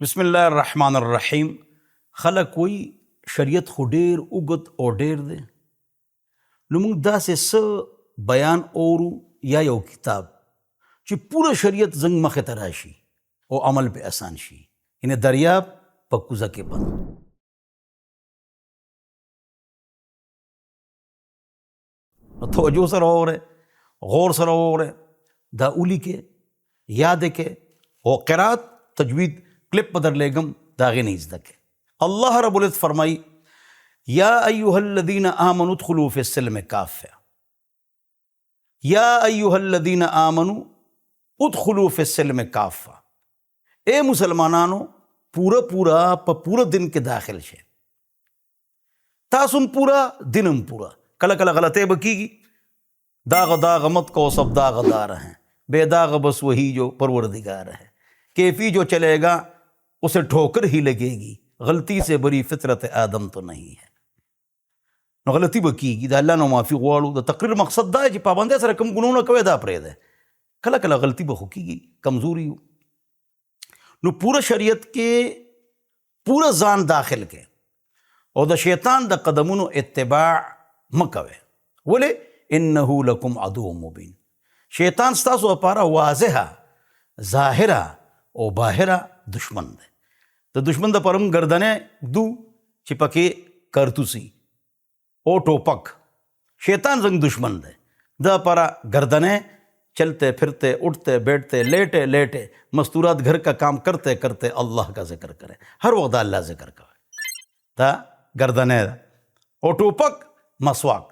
بسم الله الرحمن الرحیم. خلک وی شریعت خو ډیر اوږد او ډیر دی، نو موږ داسې څه بیان اورو یا یو کتاب چې پوره شریعت زنګ مخې ته راشي او عمل په آسان شي، یعنی دریاب په کوزه کې بند. نو توجه سره واورئ، غور سره واورئ، دا ولیکئ، یاد کړئ او قرات تجوید کلپ په درلیږم د هغې نه یې زده کړئ. الله رب العزت فرمایي یا ایها الذین آمنوا ادخلوا فی السلم کافة. یا ایها الذین آمنوا ادخلوا فی السلم کافة. اے مسلمانانو پورا په پورا دن کې داخل شئ. تاسو هم پورا دن هم پورا. کله کله غلطۍ به کیږي، داغ مت کو سب داغدار ہیں، بے داغ بس وہی جو پروردگار ہے. کیفی جو چلے گا اسے ٹھوکر ہی لگے گی، غلطی سے بری فطرت آدم تو نہیں ہے. نو غلطی به کیږي، د الله نه معافي غواړو. د تقریر مقصد دا چې پابندۍ سره کوم ګناونه کوئ دا پرېږدئ. کله کله غلطي به خو کیږي، کمزوري یو. نو پوره شریعت کې پوره ځان داخل کې او د شیطان د قدمونو اتباع مه کوئ. ولې؟ انه لکم عدو مبین. شیطان ستاسو لپاره واضحه، ظاهره او باهره دشمن دی. د دشمن د پرم گردنې دو چې پکې کارتوسی او ټوپک. شیطان زنگ دشمن دی. د پرا گردنیں چلتے پھرتے اٹھتے بیٹھتے لیٹے لیٹے مستورات گھر کا کام کرتے کرتے اللہ کا ذکر کرے. ہر وقت اللہ ذکر کرے. دا گردنیں او ټوپک مسواک.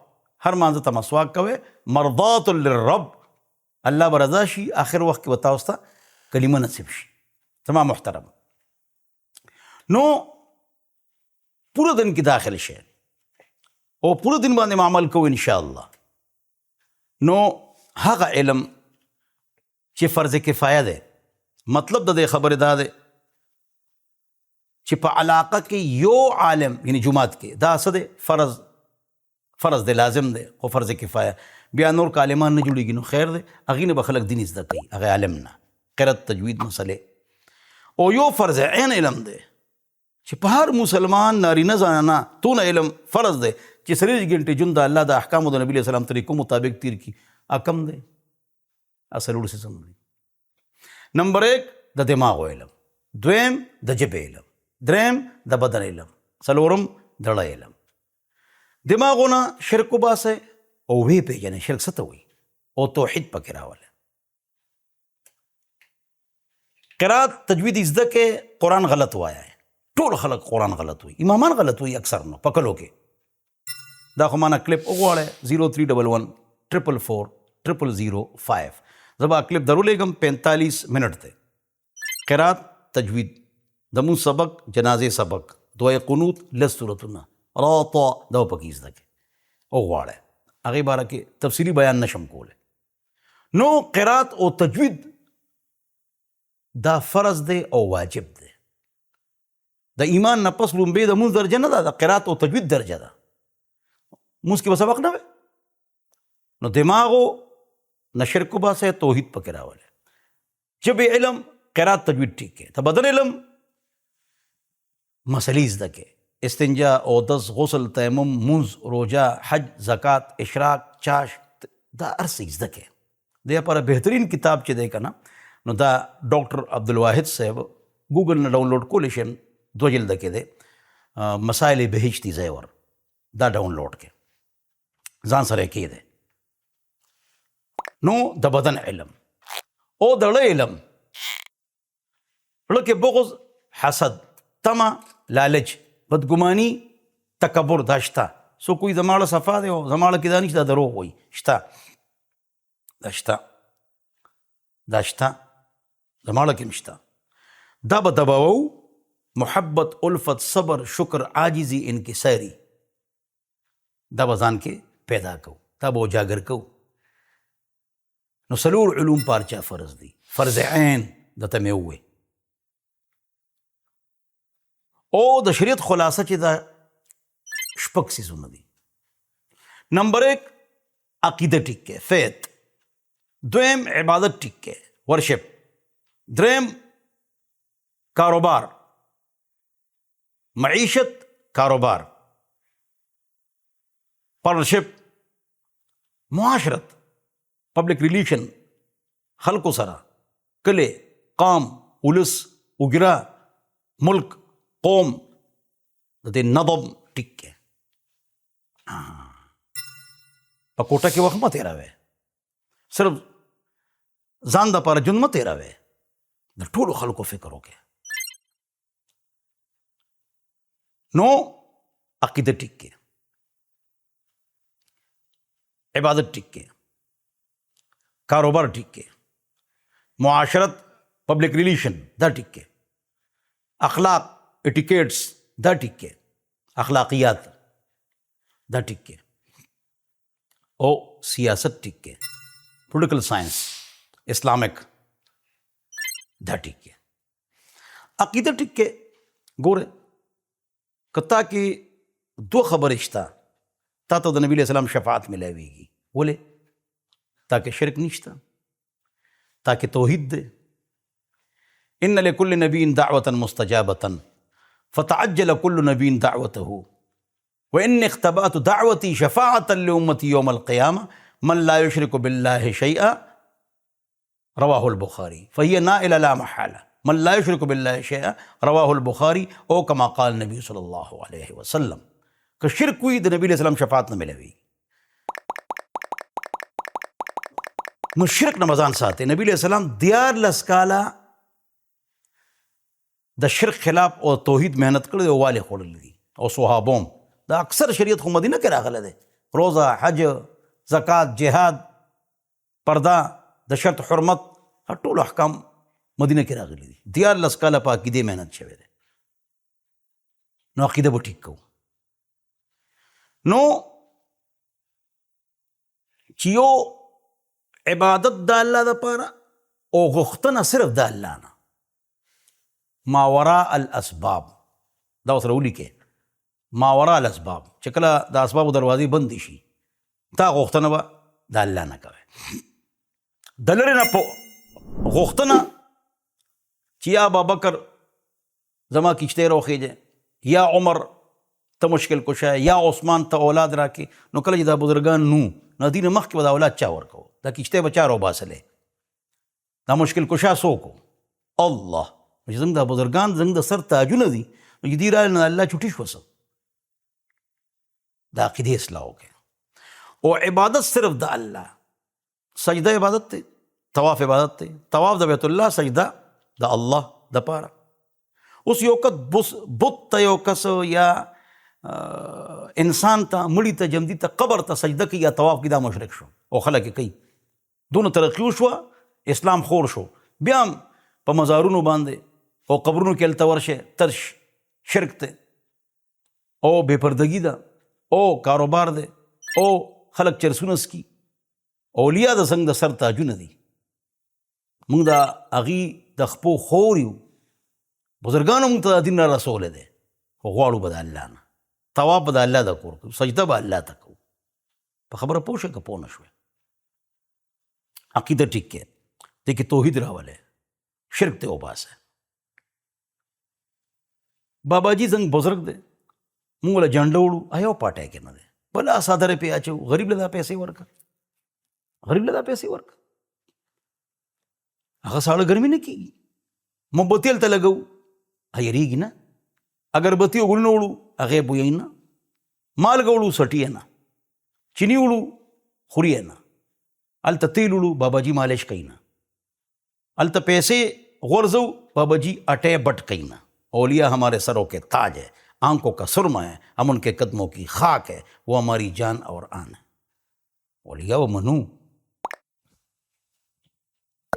هر مانځه ته مسواک کوئ. مرضات للرب، الله به رضا شي. آخر وخت کې به تاسو ته کلمه نصیب شي. زما محترم، نو پورا دن کې داخل شئ او پورا دن باندې عمل کوو انشاءالله. نو هغه علم چې فرض کفایه دی، مطلب د دې خبرې دا دی چې په علاقه کې یو عالم، یعنی جماعت کې، دا څه دی؟ فرض دی، لازم دی، خو فرض کفایه. بیا نور که عالمان نه جوړېږي نو خیر دی، هغې نه به خلک دین زده کوي، هغه عالم نه. قرات تجوید مسئلې او یو فرض عین علم دی چې په هر مسلمان نارینه زنانه تونه علم فرض دی چې 40 ګنټې ژوند د الله د احکامو د نبي علیه السلام طریقو مطابق تیر کی. کم دی، څلور سیسم دی. نمبر 1 د دماغو علم، دویم د ژبې علم، دریم د بدن علم، څلورم د زړه علم. دماغونه شرک وباسئ او ویې پېژنئ شرک څه ته وایي او توحید پکې راولئ. قرات تجوید زده کې قرآن غلط وایه. ټول خلک قرآن غلط وایي، امامان غلط وایي اکثر نو پکلو کې. دا خو مانا کلپ وغواړئ 0311 444 0005. زه به کلپ درولېږم 45 منټ دی. قرات تجوید، د مونځ سبق، جنازې سبق، دعای قنوت، لس سورتونه راطا دا پکې زده کې وغواړئ. هغې باره کې تفصیلي بیان نشم کولی. نو قرات او تجوید دا فرض دی او واجب دی. د ایمان نه پس لومبې د مونځ درجه نه ده، د قرات او تجوید درجه ده. مونځ کې به سبق نه وي. نو دماغو نه شرک وباسئ، توحید پکې راولئ. ژبې علم، قرات تجوید ټیک کې. د بدن علم مسلې زده کې، استنجا، اودس، غسل، تیمم، مونځ، روژه، حج، زکات، اشراق، چاش، دا هر څه زده کې. د لپاره بهترین کتاب چې دی که نه، نو دا ډاکټر عبدالواحد صاحب ګوګل نه ډاونلوډ کولی شئ. 2 جلده کې دی، مسائل بهشتی زیور. دا ډاونلوډ کې ځان سره کې دی. نو د بدن علم او د زړه علم، زړه کې بغض، حسد، طمع، لالچ، بدګماني، تکبر دا شته. سو کوئی زماړه صفا دی او زماړه کې دا نشته، دا دروغ وایي. شته، دا شته، دا شته، زماړه کې مشته. دا به دباوو محبت، الفت، صبر، شکر، عاجزی، انکساری. دا به ځان کې پیدا کو، دا به اجاګر کو. نو څلور علوم پارچا فرض دي. فرض عین درته مې ووی او د شریعت خلاصه چې دا 6 څیزونه دي. نمبر 1 عقیده ټیک کې، فیت. دویم عبادت ټیک کې، ورشپ. دریم کاروبار، معیشت، کاروبار، پارټنرشپ، معاشرت، پبلک ریلیشن، خلکو سره، کلی، قام، ولس، وګړه، ملک، قوم، د دې نظم ټیک کې. په کوټه کې وخت مه تېروئ، صرف ځان دپاره ژوند مه تېروئ، د ټولو خلکو فکر وکړئ. نو عقیده ټیک کې، عبادت ټیک کې، کاروبار ټیک کې، معاشرت، پبلک ریلیشن دا ټیک کې، اخلاق، ایټیکیټس دا ټیک کې، اخلاقیات دا ټیک کې، او سیاست ټیک کې، پولیټیکل سائنس، اسلامک دا ټیک کې. عقیده ټیک کې ګوره که تا کې دو خبرې شته تا ته د نبي علیہ السلام شفاعت ملاویږي. ولې؟ تا کې شرک نشته، تا کې توحید دی. ان لكل نبي دعوة مستجابة فتعجل كل نبي دعوته وإني اختبأت دعوتي شفاعة لأمتي يوم القيامة من لا يشرك بالله شيئا رواه البخاري فهي نائلة لا محالة. من لا يشرك بالله شيئا رواه البخاري او كما قال النبي صلی الله علیہ وسلم. که شرک وي د نبی علیہ السلام شفاعت نه ملوي. نو شرک نه ځان ساتي. نبی علیہ السلام 14 کاله د شرک خلاف او توحید محنت کړی او والي خوړلی دي او صحابوم. دا اکثر شریعت خو مدینه کې راغلی دی. روزه، حج، زکات، جهاد، پرده، د شرط حرمت، ټول احکام مدینه کې راغلی دي. 14 کاله په عقیدې محنت شوی دی. نو عقیده به ټیک کوو. نو چې یو عبادت د الله دپاره او غوښتنه صرف د الله نه، ما وراء الاسباب دا ورسره ولیکئ. ما وراء الاسباب چې کله د اسبابو دروازې بندې شي تا غوښتنه به د الله نه کوئ. د لرې نه په غوښتنه چې یا ابابکر زما کشتی راوخیږي، یا عمر ته مشکل کشه، یا عثمان ته اولاد راکې. نو کله چې دا بزرګان نو دې نه مخکې به دا اولاد چا ورکو؟ دا کشتی به چا راوباسلی؟ دا مشکل کشه څوک و؟ الله. چې زموږ دا بزرګان زموږ د سر تاجونه دي، نو چې دوی راغلل نو الله چوټي شوه. څه د عقیدې اصلاح وکړئ. او عبادت صرف د الله. سجده عبادت دی، طواف عبادت دی. طواف د بیت الله، سجده د الله دپاره. اوس یو کس بت ته یو کس یا انسان ته، مړي ته، جمدي ته، قبر ته سجده کوي یا طواف کوي، دا مشرک شو او خلک یې کوي. دونه ترقي وشوه، اسلام خور شو. بیا هم په مزارونو باندې او قبرونو کې هلته ورشه ترش شرک دی او بې پردګي ده او کاروبار دی او خلک چرسونه څکي. اولیاء د څنګه د سر تاجونه دي. موږ د هغې د خپو خور یو. بزرګانو موږ ته دین را رسولی دی، خو غواړو به د الله نه. طواف به د الله د کور کوو، سجده به الله ته کوو. په خبره پوه شوې که پوه نه شوې؟ عقیده ټیک کړئ، دې کې توحید راولئ، شرک ته وباسئ. باباجي زنګ بزرګ دی، موږ له جنډه وړو، یو پاټی کې نه دی، بله څادره پې اچوو. غریب له دا پیسې ورکړه، غریب له دا پیسې ورکړه. هغه ساړه ګرمي نه کېږي. مومبتي هلته لګوو، هیریږي نه. اګربتي وګړونه وړو، هغې بویوي نه. مالګه وړو، سټي یې نه. چیني وړو، خوري یې نه. هلته تیل وړو، باباجي مالش کوي نه. هلته پیسې غورځو، باباجي اٹے بٹ کوي نه. اولیاء ہمارے سروں کے تاج ہے، آنکھوں کا سرما ہے، ہم ان کے قدموں کی خاک ہے، وہ ہماری جان اور آن ہے. اولیاء و منو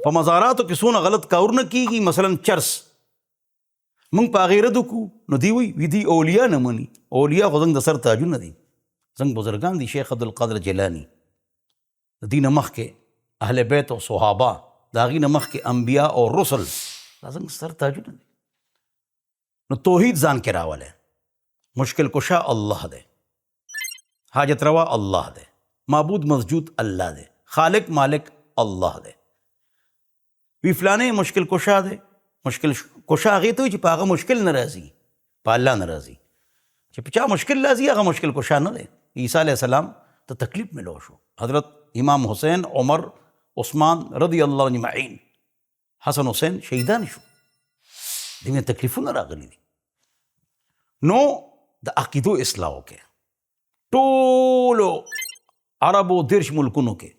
په مزاراتو کې څونه غلط کارونه کېږي. مثلا چرس، موږ په هغې رد وکړو، نو دوی وایي دوی اولیاء نه مني. اولیاء خو زموږ د سر تاجونه دي، زموږ بزرګان دي. شیخ عبدالقادر جیلاني، د دې نه مخکې اهل بیت او صحابه، د هغې نه مخکې انبیا او رسل، دا زموږ سر تاجونه دي. نو توحید ځان کې راولی. مشکل کشا الله دی، حاجت روا الله دی، معبود مسجود الله دی، خالق مالک الله دی. وی فلانه مشکل کشا دی. مشکل کشا هغې ته وایي چې په هغه مشکل نه راځي. په الله نه راځي. چې په چا مشکل راځي هغه مشکل کشا نه دی. عیسی علیہ السلام ته تکلیف ملو شو. حضرت امام حسین، عمر، عثمان رضی الله عنهم اجمعین، حسن حسین شهیدان شو. دې میں تکلیفونه راغلي دي. نو د عقیدو اصلاح وکړه. ټولو عربو 30 ملکونو کې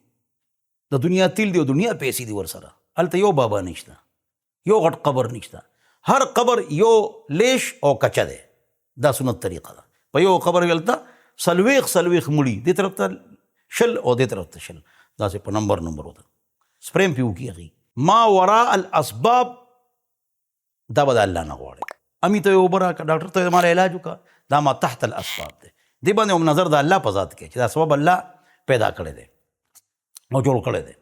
د دنیا تیل دی او دنیا پیسې دي ورسره. هلته یو بابا نشته، یو غټ قبر نشته. هر قبر یو لیش او کچه دی. دا سنت طریقه ده. په یو قبر هلته څلوېښت مړي، دې طرف ته 100 او دې طرف ته 100، داسې په نمبر وته سپریم پې وکړي. هغې ما وراء الاسباب دا به د الله نه غواړي. امي ته یې اوبه راکړه، ډاکټر ته یې ماله علاج وکړه، دا ما تحت الاسباب دی. دې باندې هم نظر د الله په ذات کې چې دا سبب الله پیدا کړی دی او جوړ کړی دی.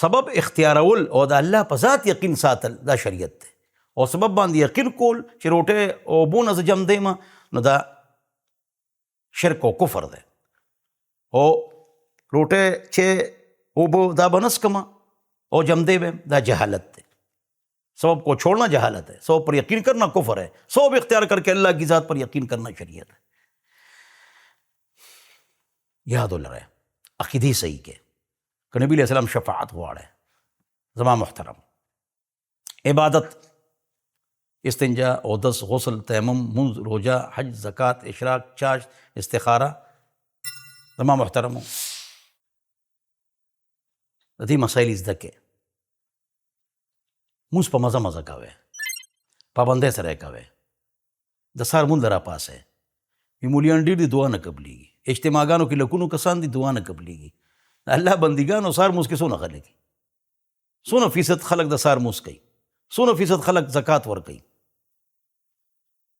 سبب اختیارول او د الله په ذات یقین ساتل دا شریعت دی. او سبب باندې یقین کول چې روټۍ او اوبو نه زه جم دیمه نو دا شرک او کفر دی. او روټۍ چې اوبو دا به نه څکمه او جم دی بیم، دا جہالت ہے. سبب کو چھوڑنا جہالت ہے، سبب پر یقین کرنا کفر ہے، سبب اختیار کر کے اللہ کی ذات پر یقین کرنا شریعت ہے. یاد ولرئ عقیدې صحیح کې که نبی علیہ السلام شفاعت غواړئ. زما محترم، عبادت، استنجا، اودس، غسل، تیمم، منځ، روجه، حج، زکات، اشراق، چاشت، استخاره، زما محترمو د دې مسایل زده کې مونځ په مزه مزه کوئ، پابندۍ سره یې کوئ. د سهار مونځ را پاسئ. مولیان ډېر دي دعا نه قبلېږي. اجتماعګانو کې لکونو کسان دي دعا نه قبلېږي. الله بندګانو سهار مونځ کې څونه خلک دي، څونه فیصد خلک د سهار مونځ کوي، څونه فیصد خلک زکات ورکوي.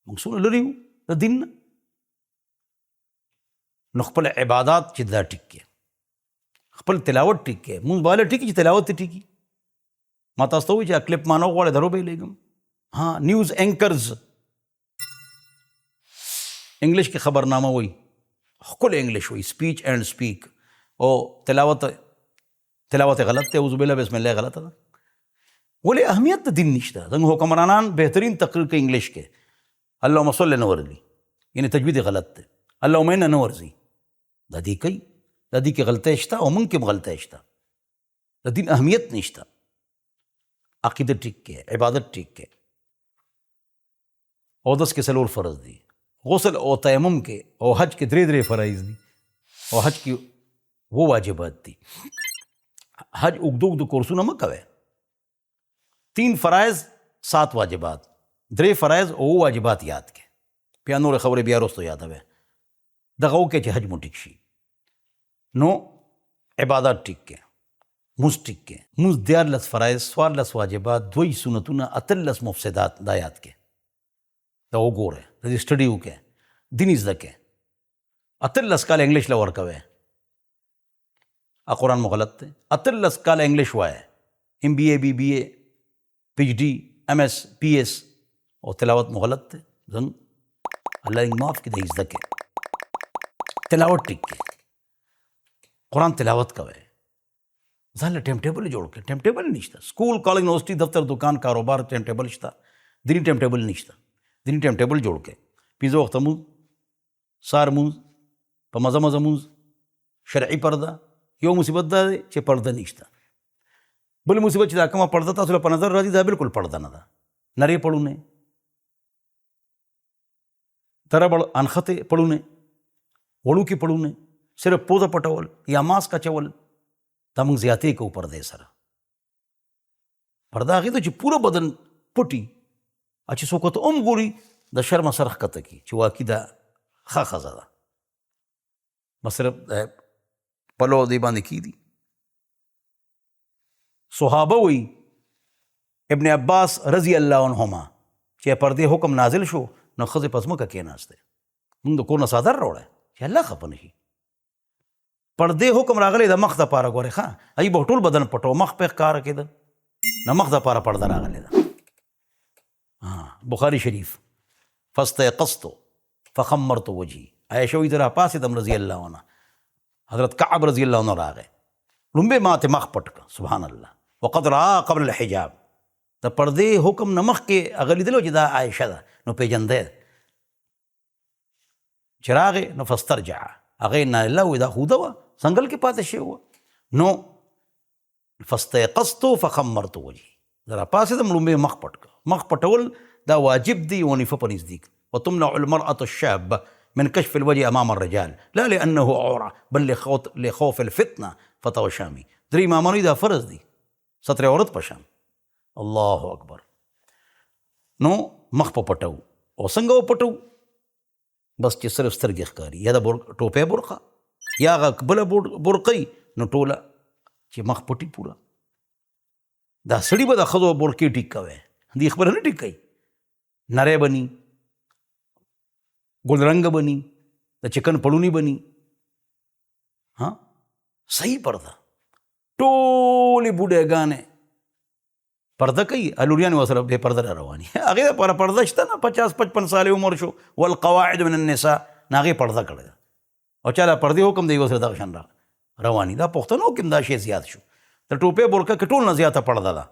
موږ څونه لرې یو د دین نه. نو خپل عبادات چې دا ټیک کې، خپل تلاوت ټیک کې. مونځ بالا ټیک چې تلاوت ته ټیکي. ما تاسو ته وایي چې کلپ مانو غواړئ درو به یې لېږم. ها، نیوز اینکرز انګلیش کې خبرنامه وایي، ښکلی انګلیش وایي، سپیچ اینڈ سپیک. او تلاوت غلط دی، اعوذ باللہ بسم الله غلطه ده. ولې اهمیت د دین نشته. زموږ حکمرانان بهترین تقریر کوي انګلیش کې، اللهم صل نه ورځي، یعنی تجوید غلط دی، اللهم ان نه ورځي. دا دې کوي، دا دې کې غلطۍ شته او موږ کې هم غلطۍ شته. د دین اهمیت نشته. عقیده ټیک کې، عبادت ټیک کې. اودس کې 4 فرض دي، غسل او تیمم کې او حج کې 3 فرائض دي، او حج کې وہ واجبات دي. حج اوږده کورسونه مه کوئ. 3 فرائض 7 واجبات، 3 فرائض او واجبات یاد کې. بیا نور خبرې بیا وروسته یادوئ. دغه وکړئ چې حج مو ټیک شي. نو عبادت ټیک کې، مونځ ټیک کې. مونځ 14 فرائض، 14 واجبات، 2 سنتونه، 18 مفسدات، دا یاد کې. دا وګورئ، د دې سټډي وکړئ، دین زده کړئ. 18 کاله انګلیش له ورکوئ. قرآن مو غلط دی. 18 کاله انګلیش وایئ، MBA BBA PhD MS PS، او تلاوت مو غلط دی. زنګ الله دې معاف کړي، زده کړئ. تلاوت ټیک کړئ، قرآن تلاوت کوئ. ځان له ټایم ټیبل جوړ کړئ. ټایم ټیبل نشته. سکول، کالج، یونیورسٹی، دفتر، دکان، کاروبار ټایم ټیبل شته. دیني ټایم ټیبل نشته. دیني ټایم ټیبل جوړ کړئ. 5 وخته مونځ، سهار مونځ، په مزه مزه مونځ، شرعي پرده. یو مصیبت دا دی چې پرده نشته. بل مصیبت چې دا کومه پرده تاسو له په نظر راځي دا بالکل پرده نه ده. نرې پړونه، تربړ انخته پړونه، وړوکي پړونه، صرف پوزه پټول یا ماسک اچول، دا موږ زیاتې کوو پردې سره. پرده هغې ته چې پوره بدن پټي، چې څوک ورته هم ګوري د شرمه سر ښکته کړي چې واقعي دا ښه ښځه ده. بس صرف پلو دې باندې کېږدي. صحابه وایي، ابن عباس رضی الله عنهما، چې پردې حکم نازل شو نو ښځې په ځمکه کېناستې. موږ د کور نه څادر راوړی چې الله خفه نه شي. پردې حکم راغلی د مخ دپاره. ګورې ښه، ای به ټول بدن پټو، مخ پې ښکاره کېده، نه مخ دپاره پرده راغلی ده. بخاری شریف، فاستيقظت فخمرت وجهي. عائشہ وایي زه راپاڅېدم رضی الله عنها. حضرت کعب رضی الله عنه راغی، لومبې ما ته مخ پټ کړه. سبحان الله. وقد رأى قبل الحجاب، د پردې حکم نه مخکې هغه لیدلو چې دا عایشه ده نو پېژندی چې راغې نو فاسترجع هغې نه الله وایي دا خوده وه ځنګل کې پاتې شوې وه نو فاستيقظتو فخمرت وجهي زه راپاڅېدم لومبې مخ پټ کړه مخ پټول دا واجب دی ونیفه په نزدیک وتمنع المرأة الشابة من كشف الوجه أمام الرجال لا لأنه عورة بل لخوف الفتنة فتوى شامي درې امامانو دا فرض دی ستر عورت په شان الله اکبر نو مخ په پټو او څنګه وپټو بس چې صرف سترګې ښکاري یا د ټوپۍ برخه یا هغه بله برقۍ نو ټوله چې مخ پټي پوره دا سړي به د ښځو برقې ټیک کوی دې خبره نه ټیک کوي نری بني ګلرنګه بني د چکن پړونی بني ها صحیح پرده ټولې بوډېګانې پرده کوي الوریانې ورسره بې پرده را رواني هغې دپاره پرده شته نه 50-55 سالې عمر شو والقواعد من النساء نه هغې پرده کړې ده او چا له پردې حکم دی ورسره دغه شان رواني دا پښتنو کې هم دا شی زیات شو د ټوپۍ برقه کې ټول نه زیاته پرده ده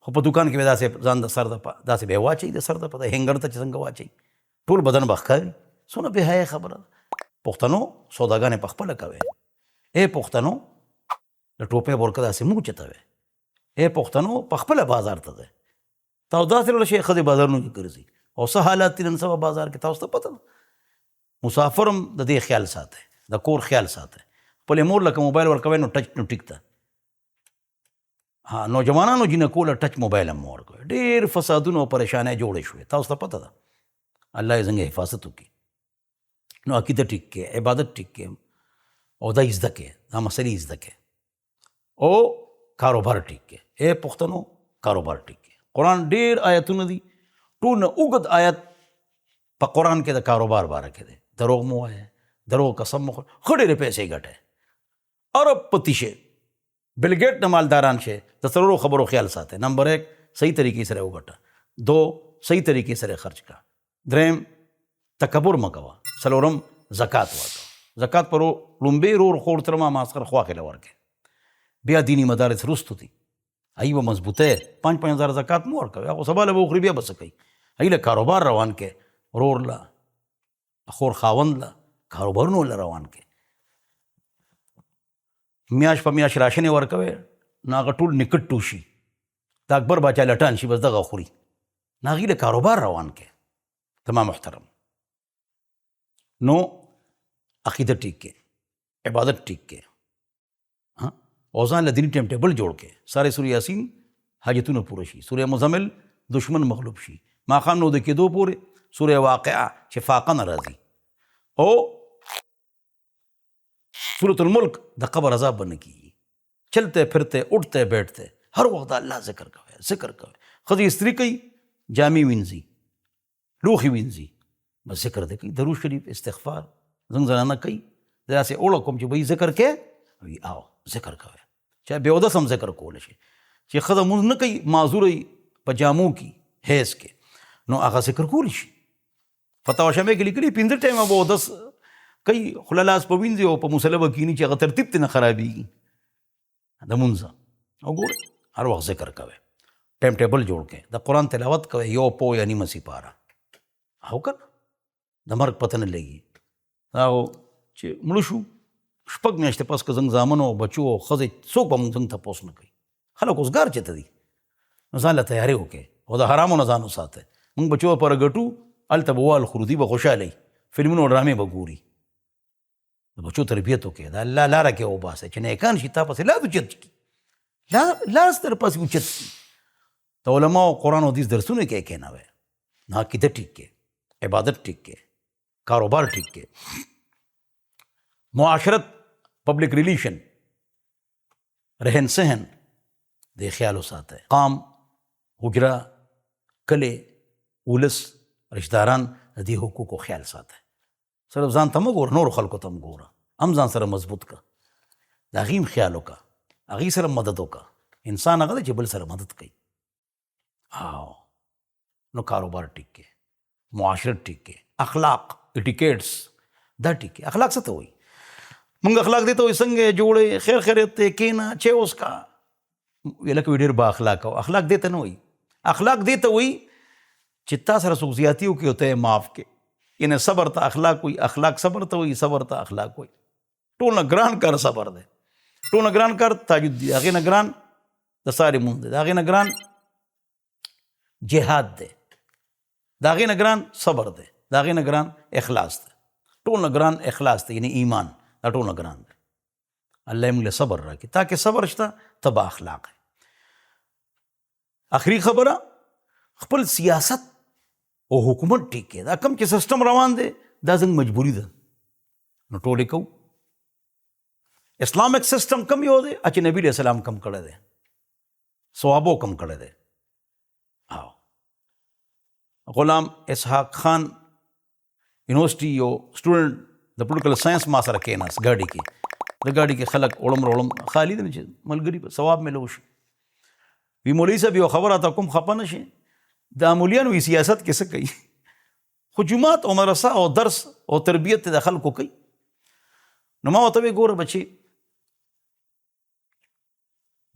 خو په دوکان کې به داسې ځان د سر داسې به یې واچوي د سر د په هینګر ته چې څنګه واچوي ټول بدن به ښکاري څونه بې حیا خبره ده پښتنو سوداګانې په خپله کوئ ای پښتنو د ټوپۍ برقه داسې مو چتوئ ای پښتنو په خپله بازار ته ځئ تاسو داسې وړه شی ښځې بازارونو کې ګرځي او څه حالات دي نن سبا بازار کې تاسو ته پته ده مسافر هم د دې خیال ساتئ د کور خیال ساتئ خپلې مور لکه موبایل ورکوئ نو ټچ نو ټیک ده ها نوجوانانو جنکوله ټچ موبایل هم مه ورکوئ ډېر فسادونه او پریشانۍ جوړې شوې تاسو ته پته ده الله یې څنګه حفاظت وکړي نو عقیده ټیک کړئ عبادت ټیک کړئ او دا زده کړئ دا مسلې زده کړئ او کاروبار ټیک کړئ ای پښتنو کاروبار ټیک کړئ قرآن ډېر آیتونه دي ټول نه اوږد آیت په قرآن کې د کاروبار باره کې دی دروغ مه وایه دروغ قسم مه خورئ ښه ډېرې پیسې ګټئ ارب پتی شئ بل ګیټ نه مالداران شئ د څلورو خبرو خیال ساتئ نمبر 1 صحیح طریقې سره وګټه 2 صحیح طریقې سره خرچ کړه 3 تکبر مه کوه 4 زکات ورکړه زکات پر لومبې رور خور تر ما ماسخر خواخې له ورکړې بیا دیني مدارس رستو دي هغې به مضبوطی 5,000 زکات مه ورکوئ هغه سبا له به وخوري بیا به څه کوي هغې له کاروبار روان کړئ ورور له خور خاوند له کاروبارونو له روان کړئ میاشت په میاشت راشنې ورکوئ نو هغه ټول نکټ ټوشي د اکبر باچا لټان شي بس دغه خوري نو هغې له کاروبار روان کړئ تمام محترم نو عقیده ټیک کړئ عبادت ټیک کړئ او ځان له دیني ټایم ټیبل جوړ کړئ سارې سورې یاسین حاجتونه پوره شي سورې مزمل دشمن مغلوب شي ماښام نو د کېدو پورې سورې واقعه چې فاقه نه راځي او سورة الملک د قبر عذاب به نه کېږي چلتے پھرتے اٹھتے بیٹھتے هر وخت د الله ذکر کوئ ذکر کوئ ښځې استري کوي جامې وینځي لوښي وینځي بس ذکر دی کوي درود شریف استغفار زنګ زنانه کوي داسې اوړه کوم چې به ذکر کې وي او ذکر کوئ چا بې اودس هم ذکر کولی شي چې ښځه مونځ نه کوي معذوره وي په جامو کې حیض کې نو هغه ذکر کولی شي فتاوا شامې کې لیکلي 5 ټایمه به اودس کوي خوله لاس په وینځي او په مصله به کښېني چې هغه ترتیب ترې نه خرابېږي د مونځه وګورئ هر وخت ذکر کوئ ټایم ټیبل جوړ کړئ د قرآن تلاوت کوئ یو پو یا نیمه سپاره او که نه د مرګ پته نه لګي هغه چې مړه شو شپږ میاشتې پس که زموږ زامنو او بچو او ښځې څوک به موږ ته تپوس نه کوي خلک اوسګار چېرته دي نو ځان له تیارې وکړئ او د حرامو نه ځان وساتئ موږ بچو لپاره ګټو هلته به وال خورو دوی به خوشحاله وي فلمونه او ډرامې به ګوري د بچو تربیت وکړئ د الله لاره کې وباسئ چې نیکان شي تا پسې لاس اوچت کړي لاس در پسې اوچت کړي د علماو قرآن او حدیث درسونه کې کښېنوئ نو عقیده ټیک کړئ عبادت ټیک کړئ کاروبار ټیک کړئ معاشرت پبلک ریلیشن رهن سهن د خیال وساتئ قام حجره کلی ولس رشتهداران د دې حقوقو خیال ساتئ صرف ځان ته مه ګوره نورو خلکو ته هم ګوره هم ځان سره مضبوط کړه د هغې هم خیال وکړه هغې سره مدد وکړه انسان هغه دی چې بل سره مدد کوي او نو کاروبار ټیک کړئ معاشرت ټیک کړئ اخلاق اټیکیټس دا ټیک کړئ اخلاق څه ته وایي مونږ اخلاق دی ته وایي څنګه یې جوړې خیر خیریت دی کښېنه چې اوس کا لکه ډېر با اخلاق او اخلاق دې ته نه وایي. اخلاق دې ته وایي چې تا سره څوک زیاتي وکړي او ته یې معاف کړې. یعنې صبر ته اخلاق وایي، اخلاق صبر ته وایي، صبر ته اخلاق وایي. ټول نه ګران کار صبر دی، ټول نه ګران کار تهجد دی، هغې نه ګران د سارې مونځ دی، د هغې نه ګران جهاد دی، د هغې نه ګران صبر دی، د هغې نه ګران اخلاص دی. ټول نه ګران اخلاص دی، یعنې ایمان، دا ټول نه ګران دی. الله یې موږ له صبر راکړي. تا کې صبر شته ته با اخلاق یې. آخري خبره، خپل سیاست او حکومت ټیک کړي. دا کم چې سسټم روان دی دا زموږ مجبوري ده، نو ټول یې کوو. اسلامک سسٹم کم یو دی چې نبی علیہ السلام کم کړی دی، صحابو کم کړی دی. غلام اسحاق خان یونیورسٹی یو سټوډنټ د پولیټیکل ساینس ما سره کېناست ګاډي کې. د ګاډي کې خلک وړم روړم خالي دی چې ملګري ثواب میلو شي. وی مولوي صاحب یو خبره ته کوم خفه نه شي، دا مولیان وی سیاست کې څه کوي، خو جومات او مدرسه او درس او تربیت د خلکو کوي. نو ما ورته وی ګوره بچي،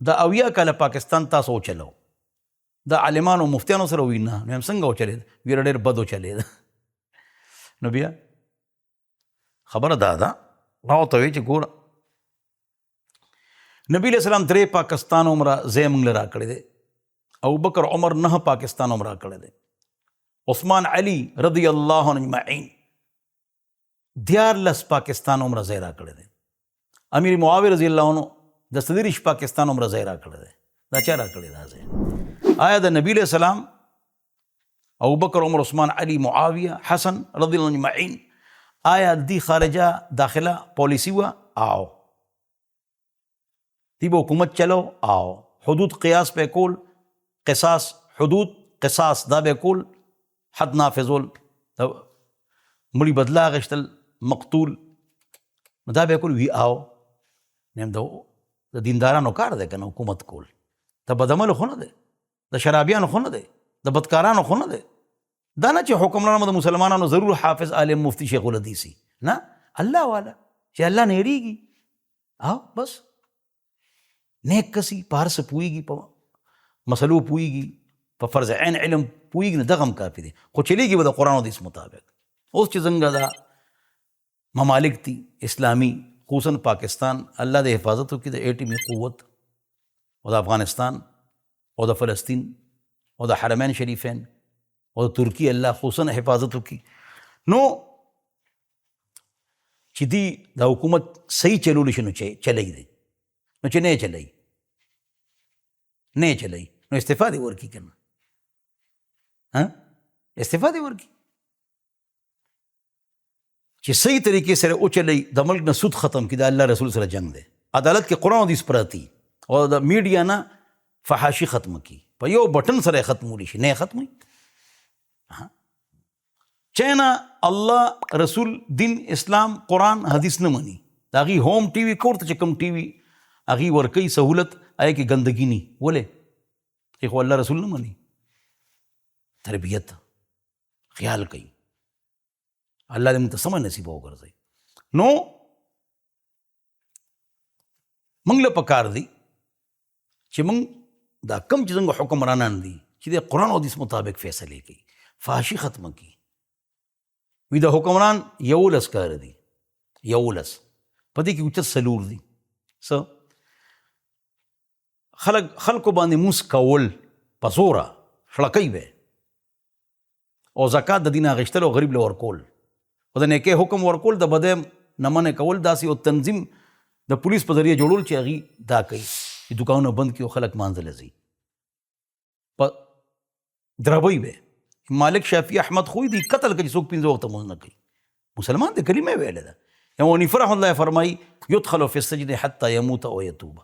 دا 80 کاله پاکستان تاسو وچلو، دا عالمانو مفتیانو سره وی نه، نو هم څنګه وچلېد؟ ویره ډېر بد وچلېد. نو بیا خبره دا ده، ما ورته وی چې ګوره نبی علیہ السلام 3 پاکستان عمره ځای موږ له راکړی دی، ابوبکر عمر 9 پاکستان عمره کړی دی، عثمان علي رضی الله عنهم اجمعین 14 پاکستان عمره ځای راکړی دی، امیر معاویه رضی الله عنه 10 پاکستان عمره ځای راکړی دی. دا چا راکړی دا ځای؟ آیا د نبی علیہ السلام ابوبکر عمر عثمان علي معاویه حسن رضی الله عنهم اجمعین آیا دی خارجه داخله پالیسی و؟ آو دی به حکومت چلو؟ آو حدود قیاس پہ کول، قصاص حدود قصاص دا به کول، حد نافذول، مړي بدلا غشتل، مقتول دا به کول. وی آو نیم د دیندارانو کار دی که نه حکومت کول، د بدعملو خو نه دی، د شرابیانو خو نه دی، د بدکارانو خو نه دی. دا نه چې حکمران د مسلمانانو ضرور حافظ عالم مفتی شیخ الحدیث نه، الله والا چې الله نه هېرېږي. او بس نیک کسی په هر څه پوهېږي، په مسلو پوهېږي، په فرض عین علم پوهېږي، نه دغه هم کافي دی، خو چلېږي به د قرآن او حدیث مطابق. اوس چې څنګه دا ممالک دي اسلامي، خصوصاً پاکستان، الله د حفاظت وکړي د ایټمي قوت، او د افغانستان او د فلسطین او د حرمین شریفین او د ترکی الله خصوصاً حفاظت وکړي. نو چې دی دا حکومت صحیح چلولی شي نو چلی دی، نو چې نه یې چلی نه یې چلی نو استعفا دې ورکړي که نه، استعفا دې ورکړي چې صحیح طریقې سره وچلی، د ملک نه سود ختم کړي. د الله رسول سره جنگ دی، عدالت کې قرآن حدیث پراتی، او د میډیا نه فحاشي ختم کړي، په یو بټن سره یې ختمولی شي، نه یې ختموي. چینا الله رسول دین اسلام قرآن حدیث نه مني، د هغې ہوم ټي وي کور ته چې کوم ټي وي هغې ورکوي سهولت، هغې کې ګندګي نه، ولې؟ خو الله رسول نه مني، تربیت خیال کوي. الله دې موږ ته سمه نصیبه وګرځوي. نو موږ له پکار دی چې موږ دا کم چې څنګه حکمرانان دي چې د قرآن او حدیث مطابق فیصلې کوي، فحاشي ختمه کړي. وی د حکمران 11 کار دي، 11 په دې کې اوچت سلور دي. څه خلکو باندې موس کول په زوره شړکۍ به، او زکات د دین اخیستل او غریب له ورکول، او د نیکۍ حکم ورکول، د بدۍ نه منع کول، داسې او تنظیم د پولیس په ذریعه جوړول چې هغې دا کوي چې دکانونه بند کړي او خلک مانځله ځي. په دربۍ به مالک شافعي احمد خوی دی قتل کړي، څوک 5 وخته مونځ نه کوي. مسلمان د کلمه ویلې ده. امام حنیفه رحمه الله فرمایي یدخل فی السجن حتی یموت او یتوب،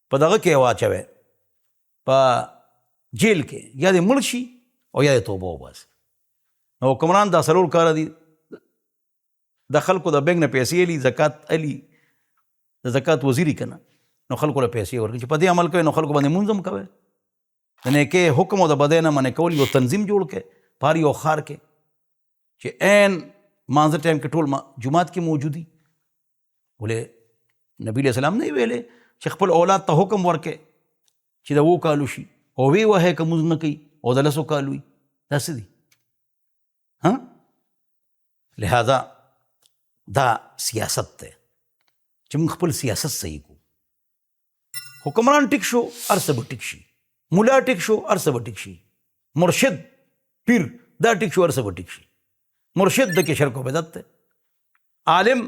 په دغه کې واچوي، په جیل کې یا دې مړ شي او یا دې توبه وباسي. نو حکمران دا څلور کاره دي، د خلکو د بینک نه پیسې الي، زکات الي، د زکات وزیري که نه، نو خلکو له پیسې ورکړي چې په دې عمل کوي، نو خلکو باندې مونځ هم کوي. د نیکۍ حکم او د بدۍ نه منع کول یو تنظیم جوړ کړي په هر یو ښار کې چې عین مانځه ټایم کې ټول جومات کې موجودي. ولې نبی علیہ السلام نه ویلې چې خپل اولاد ته حکم ورکړي چې د 7 کالو شي او وی وهې که مونځ نه کوي او د 10 کالو وي دا څه دي؟ لہذا دا سیاست دی چې موږ خپل سیاست صحیح کو. حکمران ټیک شو هر څه به ټیک شي، مولا ټیک شو هر څه به ټیک شي، مرشد پیر دا ټیک شو هر څه به ټیک شي. مرشد د کې شرک و بدعت دی، عالم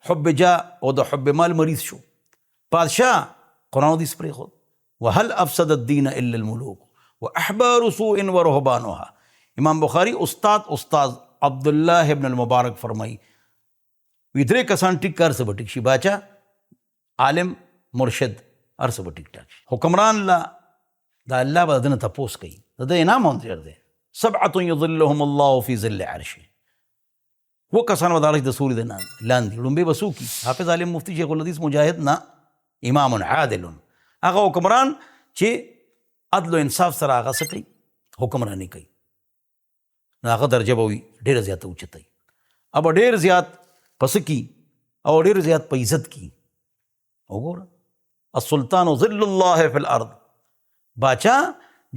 حب جا او د حب مال مریض شو، بادشاہ قرآن حدیث پرېښود وهل افسد الدین الا الملوک واحبار سوء ورهبانها. امام بخاری استاد عبداللہ ابن المبارک فرمائی وی 3 کسان ټیک کار څه به ټیک شي، باچا، عالم، مرشد هر څه به ټیک ټاک شي. حکمران لا دا الله به دنه تپوس کوي، د انعام هم ډېر دی. 7 یظلهم الله فی ظل عرشه، و کسان به د عرش د سوري د لاندې. لومبې به څوک وي؟ حافظ عالم مفتی شیخ الحدیث مجاهد نه، امام عادل، هغه حکمران چې عدل و انصاف سره هغه څه کوي، حکمراني کوي، نو هغه درجه به وي ډېره زیاته اوچته وي. अब ډېر زیات پس کی او ډېر زیات په عزت کی. وګوره السلطان ظل الله فی الارض، باچا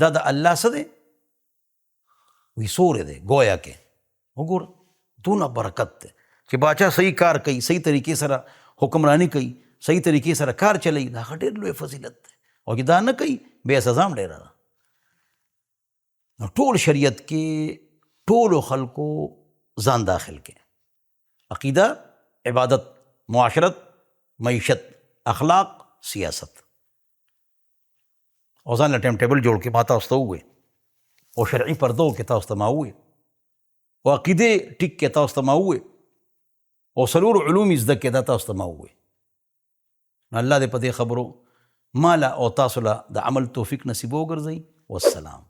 دا د الله څه دی؟ وی سورې دی گویا کې. وګوره دونه برکت دی چې باچا صحیح کار کوي، صحیح طریقې سره حکمرانی کوي، صحیح طریقې سره کار چلی، دا ډېر لوی فضیلت دی. او چې دا نه کوي بیا سزا هم ډېره ده. نو ټول شریعت کې ټولو خلکو ځان داخل کې عقیده، عبادت، معاشرت، معیشت، اخلاق، سیاست، او ځان له ټایم ټیبل جوړ کې ما تاسو ته ووایي، او شرعي پردو کې تاسو ته ما ووایي، او عقیدې ټیک کې تاسو ته ما ووایي، او 4 علوم زده کې دا تاسو ته ما ووایي. نو الله دې په دې خبرو مالا او تاسو له د عمل توفیق نصیب وګرځوي. والسلام.